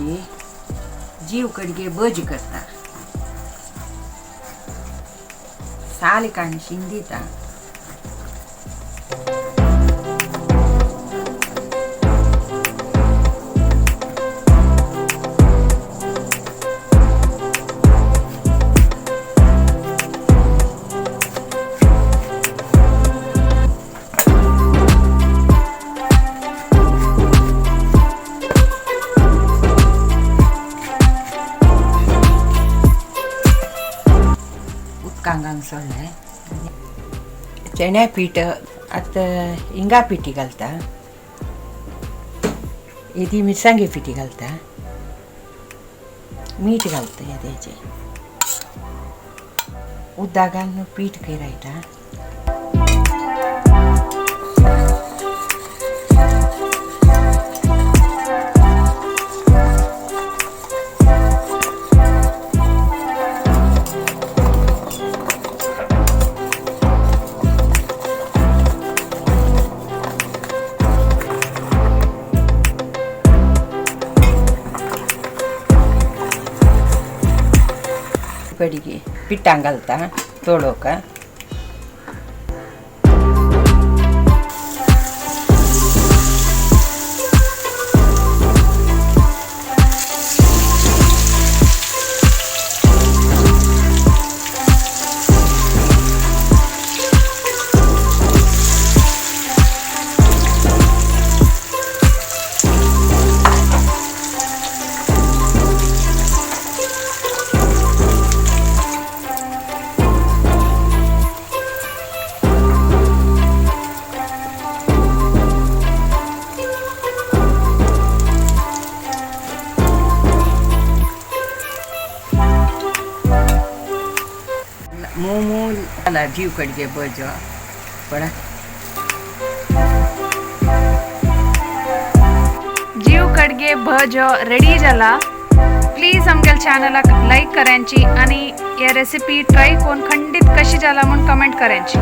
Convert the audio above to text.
आजी जीव कडगे भजी करता साली काणी शिंदिता कांगांग सोडलाय चण्या पीठ आता हिंगा पिठी घालता येदी मिरसांगे पिठी घालता मीठ घालता येद्याचे उद्दा घालून पीठ केरायता ಕಡಿಗೆ ಪಿಟ್ಟಂಗಲ್ತಾ ತೋಳೋಕ जीव कड़गे भजो पड़ा जीव कड़गे भजो रेडी जाला प्लीज आमच्या चॅनलाक लाईक करायची आणि या रेसिपी ट्राय करून खंडित कशी जाला म्हणून कमेंट करायची।